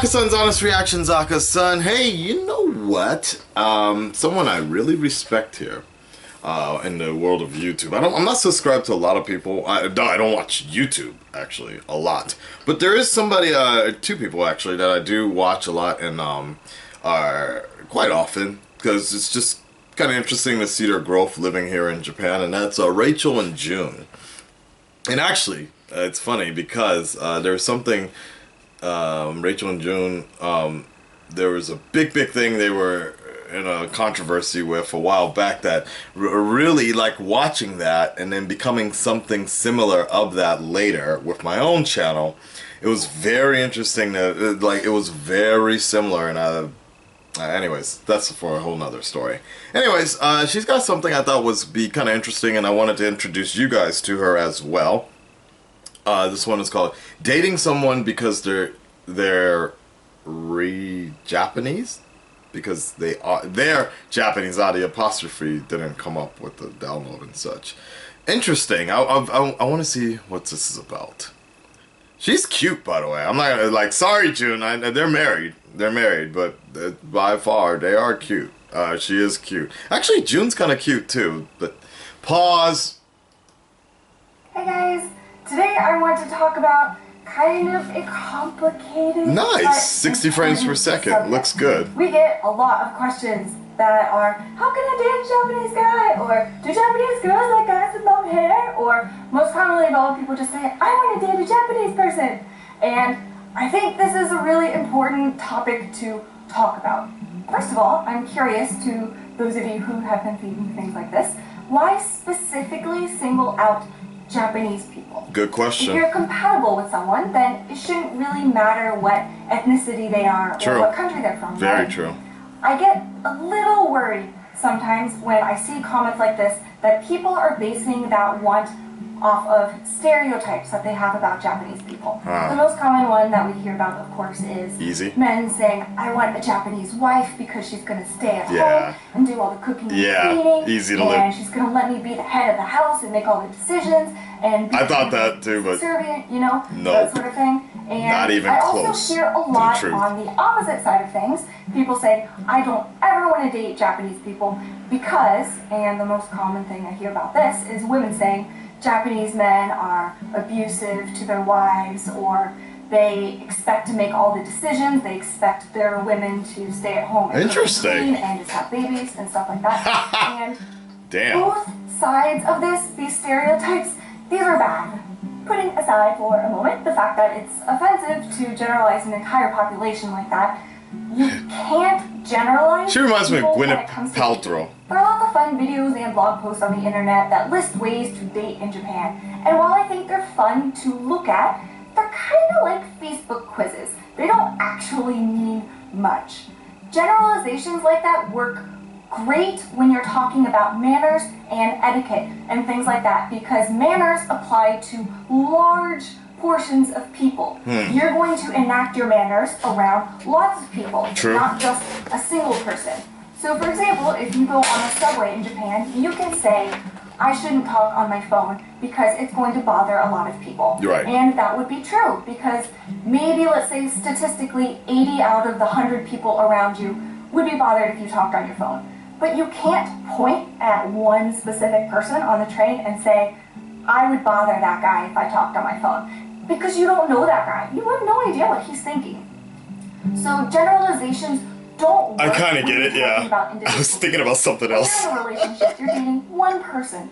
Akasan's Honest Reactions, Akasan. Hey, you know what? Someone I really respect here in the world of YouTube. I'm not subscribed to a lot of people. I don't watch YouTube, actually, a lot. But there is somebody, two people, actually, that I do watch a lot and quite often. Because it's just kind of interesting to see their growth living here in Japan. And that's Rachel and June. And actually, it's funny because there's something... Rachel and June, there was a big thing they were in a controversy with a while back that really like watching that and then becoming something similar of that later with my own channel. It was very interesting to, like, it was very similar and anyways, that's for a whole nother story. Anyways, she's got something I thought was kind of interesting and I wanted to introduce you guys to her as well. This one is called Dating Someone Because They're Japanese? Because they're Japanese. The apostrophe didn't come up with the download and such. Interesting. I want to see what this is about. She's cute, by the way. I'm not gonna, like, sorry, June. They're married. They're married, but by far, they are cute. She is cute. Actually, June's kind of cute, too. But pause. Hey, guys. Today I want to talk about kind of a complicated... Nice! 60 frames per second. Subject. Looks good. We get a lot of questions that are, how can I date a Japanese guy? Or, do Japanese girls like guys with long hair? Or, most commonly of all, people just say, I want to date a Japanese person. And I think this is a really important topic to talk about. First of all, I'm curious to those of you who have been thinking things like this, why specifically single out Japanese people? Good question. If you're compatible with someone, then it shouldn't really matter what ethnicity they are or what country they're from. Very right? true. I get a little worried sometimes when I see comments like this that people are basing that want off of stereotypes that they have about Japanese people. The most common one that we hear about, of course, is men saying, I want a Japanese wife because she's going to stay at home and do all the cooking and cleaning. Easy to live. She's going to let me be the head of the house and make all the decisions. And I thought that too, but servient, you know, that sort of thing. And not even close. I also hear a lot on the opposite side of things. People say, I don't ever want to date Japanese people because, and the most common thing I hear about this is women saying, Japanese men are abusive to their wives, or they expect to make all the decisions. They expect their women to stay at home and clean and just have babies and stuff like that. And both sides of this, these stereotypes, these are bad. Putting aside for a moment the fact that it's offensive to generalize an entire population like that, you can't generalize. She reminds me of Gwyneth Paltrow. There are lots of fun videos and blog posts on the internet that list ways to date in Japan. And while I think they're fun to look at, they're kind of like Facebook quizzes. They don't actually mean much. Generalizations like that work great when you're talking about manners and etiquette and things like that, because manners apply to large portions of people. You're going to enact your manners around lots of people, not just a single person. So for example, if you go on a subway in Japan, you can say, I shouldn't talk on my phone because it's going to bother a lot of people. And that would be true because maybe, let's say statistically, 80 out of the 100 people around you would be bothered if you talked on your phone. But you can't point at one specific person on the train and say, I would bother that guy if I talked on my phone. Because you don't know that guy. You have no idea what he's thinking. So generalizations don't work. I kind of get it, yeah. I was thinking about something else. When you're in a relationship, you're dating one person,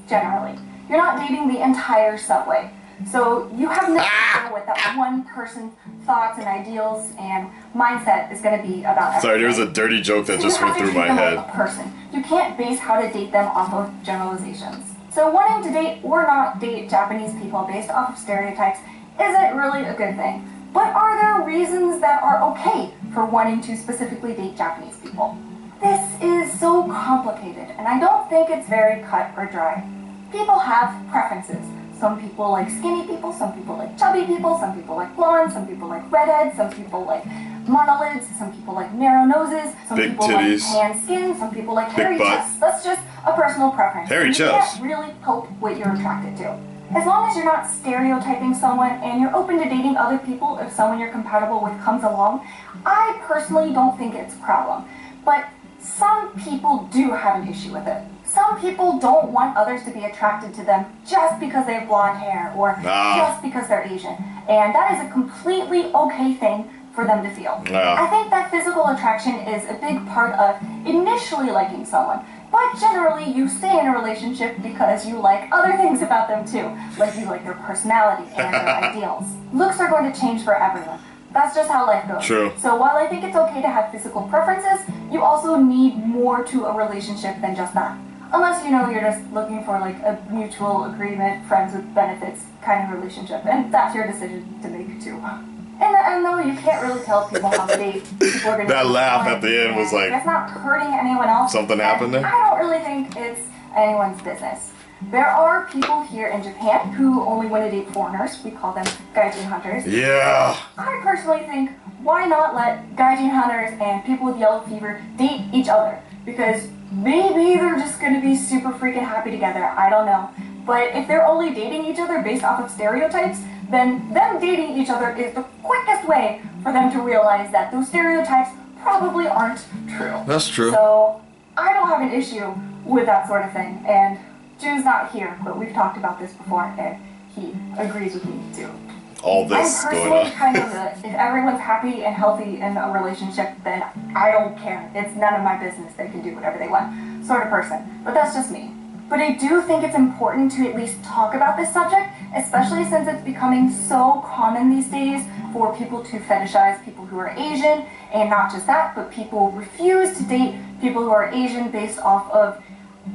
generally. You're not dating the entire subway. So you have no idea what that one person's thoughts and ideals and mindset is going to be about everything. Sorry, there was a dirty joke that just went through my head. Like a person. You can't base how to date them off of generalizations. So wanting to date or not date Japanese people based off of stereotypes isn't really a good thing. But are there reasons that are okay for wanting to specifically date Japanese people? This is so complicated, and I don't think it's very cut or dry. People have preferences. Some people like skinny people, some people like chubby people, some people like blonde, some people like redheads, some people like monolids, some people like narrow noses, some people like tan skin, some people like hairy chests. That's just a personal preference. Hairy chest. You can't really help what you're attracted to. As long as you're not stereotyping someone and you're open to dating other people if someone you're compatible with comes along, I personally don't think it's a problem. But some people do have an issue with it. Some people don't want others to be attracted to them just because they have blonde hair or just because they're Asian. And that is a completely okay thing for them to feel. I think that physical attraction is a big part of initially liking someone. But generally, you stay in a relationship because you like other things about them too. Like you like their personality and their ideals. Looks are going to change for everyone. That's just how life goes. True. So while I think it's okay to have physical preferences, you also need more to a relationship than just that. Unless, you know, you're just looking for like a mutual agreement, friends with benefits kind of relationship. And that's your decision to make too. And I know you can't really tell people how to date. People are gonna That laugh at the end was like... It's not hurting anyone else. Something happened there? I don't really think it's anyone's business. There are people here in Japan who only want to date foreigners. We call them gaijin hunters. Yeah. I personally think, why not let gaijin hunters and people with yellow fever date each other? Because maybe they're just going to be super freaking happy together. I don't know. But if they're only dating each other based off of stereotypes, then them dating each other is the quickest way for them to realize that those stereotypes probably aren't true. That's true. So I don't have an issue with that sort of thing. And June's not here, but we've talked about this before, and he agrees with me too. All this I'm going personally on. kind of if everyone's happy and healthy in a relationship, then I don't care. It's none of my business. They can do whatever they want, sort of person. But that's just me. But I do think it's important to at least talk about this subject, especially since it's becoming so common these days for people to fetishize people who are Asian, and not just that, but people refuse to date people who are Asian based off of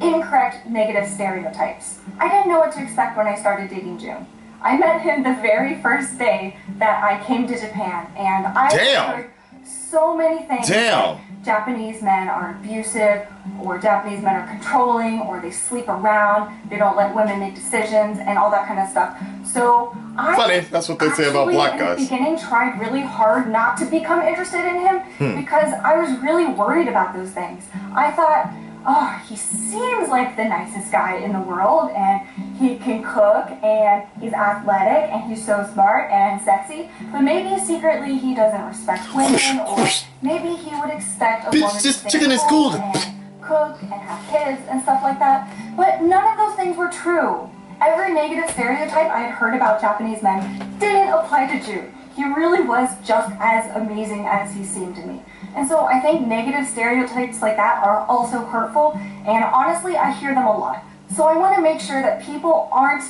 incorrect negative stereotypes. I didn't know what to expect when I started dating June. I met him the very first day that I came to Japan, and I heard so many things. Like Japanese men are abusive, or Japanese men are controlling, or they sleep around, they don't let women make decisions, and all that kind of stuff. So Funny, that's what they say about black guys. In the beginning, tried really hard not to become interested in him because I was really worried about those things. I thought, oh, he seems like the nicest guy in the world, and he can cook, and he's athletic, and he's so smart and sexy, but maybe secretly he doesn't respect women, or maybe he would expect a woman to stay at home and cook and have kids and stuff like that. But none of those things were true. Every negative stereotype I had heard about Japanese men didn't apply to June. He really was just as amazing as he seemed to me. And so I think negative stereotypes like that are also hurtful, and honestly, I hear them a lot. So I want to make sure that people aren't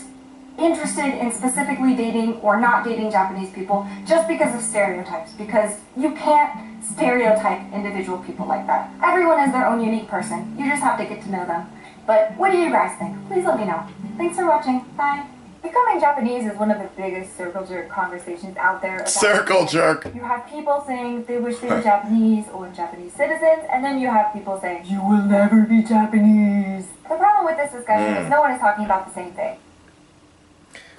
interested in specifically dating or not dating Japanese people just because of stereotypes, because you can't stereotype individual people like that. Everyone is their own unique person. You just have to get to know them. But what do you guys think? Please let me know. Thanks for watching. Bye. Becoming Japanese is one of the biggest circle jerk conversations out there. Circle jerk. You have people saying they wish they were Japanese or Japanese citizens, and then you have people saying, you will never be Japanese. The problem with this discussion is no one is talking about the same thing.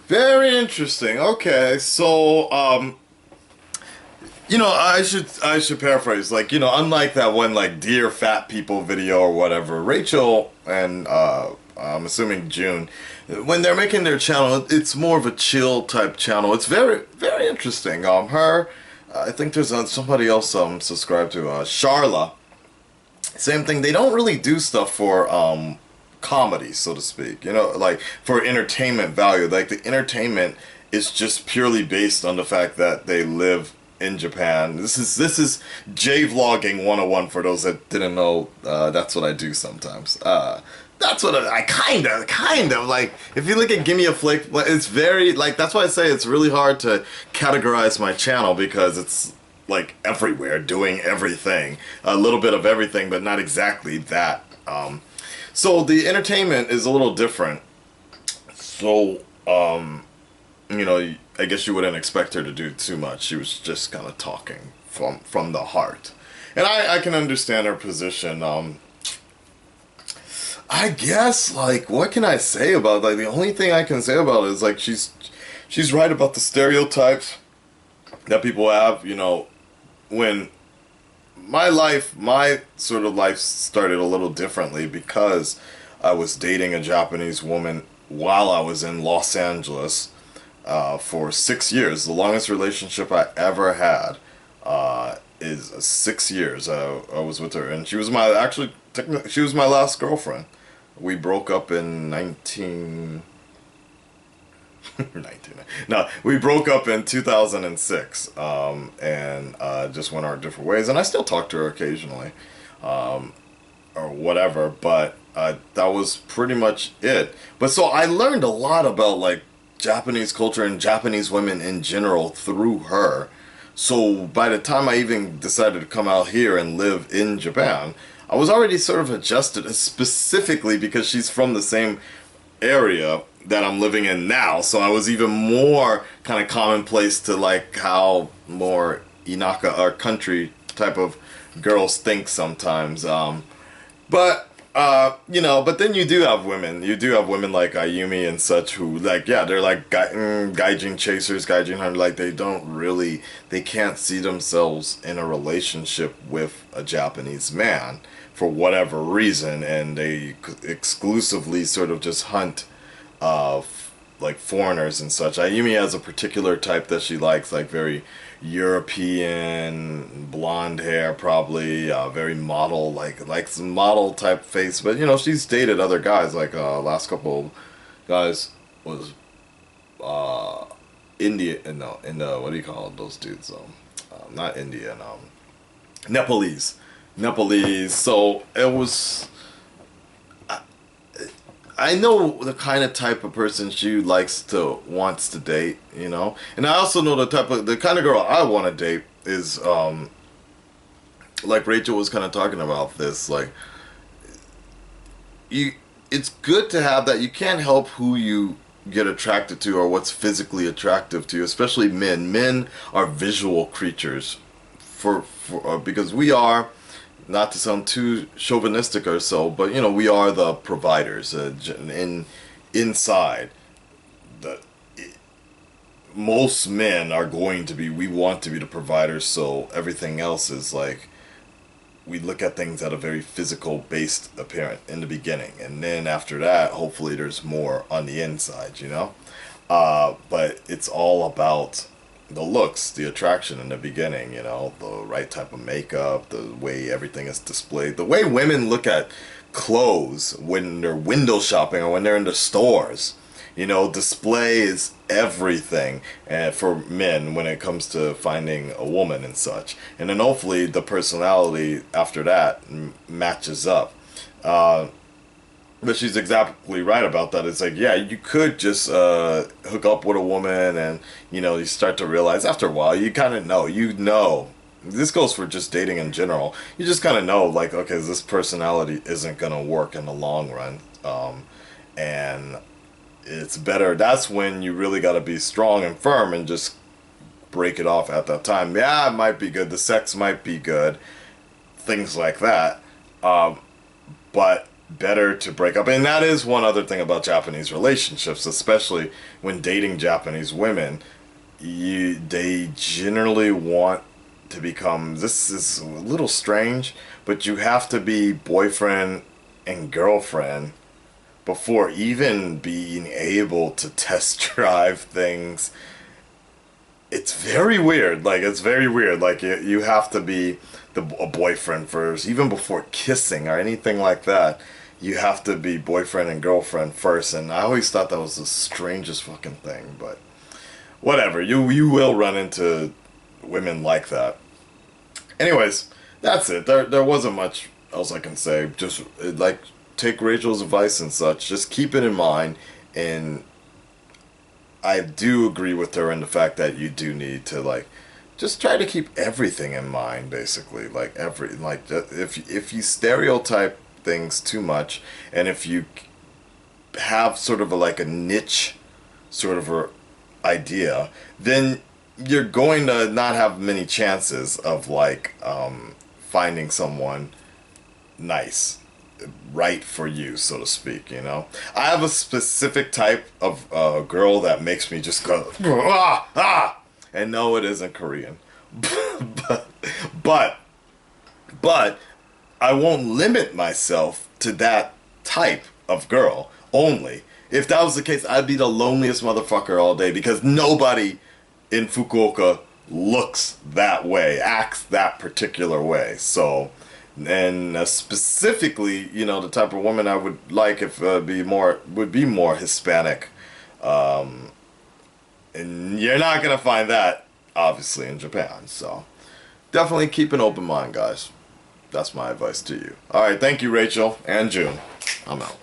Very interesting. Okay, so you know, I should paraphrase. Like, you know, unlike that one like Dear Fat People video or whatever, Rachel and I'm assuming June, when they're making their channel, it's more of a chill type channel. It's very, very interesting. I think there's somebody else subscribed to Charla. Same thing. They don't really do stuff for comedy, so to speak. You know, like for entertainment value. Like the entertainment is just purely based on the fact that they live in Japan. This is J-vlogging 101 for those that didn't know. That's what I do sometimes. That's what I kind of like. If you look at Gimme a Flick, it's very like, that's why I say it's really hard to categorize my channel, because it's like everywhere, doing everything, a little bit of everything, but not exactly that. So the entertainment is a little different. So you know, I guess you wouldn't expect her to do too much. She was just kind of talking from the heart, and I can understand her position. I guess, like, what can I say about, like, the only thing I can say about it is, like, she's right about the stereotypes that people have. You know, when my sort of life started a little differently, because I was dating a Japanese woman while I was in Los Angeles for 6 years. The longest relationship I ever had is 6 years. I was with her, and she was technically, she was my last girlfriend. We broke up in we broke up in 2006, and just went our different ways. And I still talk to her occasionally, or whatever. But that was pretty much it. But so I learned a lot about like Japanese culture and Japanese women in general through her. So by the time I even decided to come out here and live in Japan, I was already sort of adjusted, specifically because she's from the same area that I'm living in now. So I was even more kind of commonplace to like how more Inaka or country type of girls think sometimes. But but then you do have women. You do have women like Ayumi and such who, like, yeah, they're like gaijin chasers, gaijin hunters. Like, they can't see themselves in a relationship with a Japanese man for whatever reason, and they exclusively sort of just hunt like foreigners and such. Ayumi has a particular type that she likes, like very European, blonde hair, probably, very model, like some model type face. But she's dated other guys. Like last couple of guys was India. No, in the what do you call those dudes? Not Indian. Nepalese. So it was. I know the kind of type of person she wants to date, and I also know the kind of girl I want to date is, like Rachel was kind of talking about this, like, it's good to have that. You can't help who you get attracted to or what's physically attractive to you, especially men. Men are visual creatures because we are. Not to sound too chauvinistic or so, but we are the providers. Inside, most men are going to be. We want to be the providers, so everything else is like we look at things at a very physical based appearance in the beginning, and then after that, hopefully, there's more on the inside. But it's all about the looks, the attraction in the beginning, the right type of makeup, the way everything is displayed, the way women look at clothes when they're window shopping or when they're in the stores. Display is everything for men when it comes to finding a woman and such. And then hopefully the personality after that matches up. But she's exactly right about that. It's like, yeah, you could just hook up with a woman and, you start to realize after a while, you kind of know. This goes for just dating in general. You just kind of know, like, okay, this personality isn't going to work in the long run. And it's better. That's when you really got to be strong and firm and just break it off at that time. Yeah, it might be good. The sex might be good. Things like that. But better to break up. And that is one other thing about Japanese relationships, especially when dating Japanese women. They generally want to become, this is a little strange, but you have to be boyfriend and girlfriend before even being able to test drive things. It's very weird. Like, you have to be a boyfriend first, even before kissing or anything like that. You have to be boyfriend and girlfriend first, and I always thought that was the strangest fucking thing, but whatever. You will run into women like that. Anyways, that's it. There wasn't much else I can say. Just, like, take Rachel's advice and such. Just keep it in mind, and I do agree with her in the fact that you do need to, like, just try to keep everything in mind, basically. Like, if you stereotype things too much, and if you have sort of a niche sort of a idea, then you're going to not have many chances of finding someone nice, right for you, so to speak. I have a specific type of girl that makes me just go and no, it isn't Korean. but I won't limit myself to that type of girl only. if that was the case, I'd be the loneliest motherfucker all day because nobody in Fukuoka looks that way, acts that particular way. So, and specifically, you know, the type of woman I would like if would be more Hispanic. And you're not gonna find that obviously in Japan. So, definitely keep an open mind, guys. That's my advice to you. All right, thank you, Rachel and June. I'm out.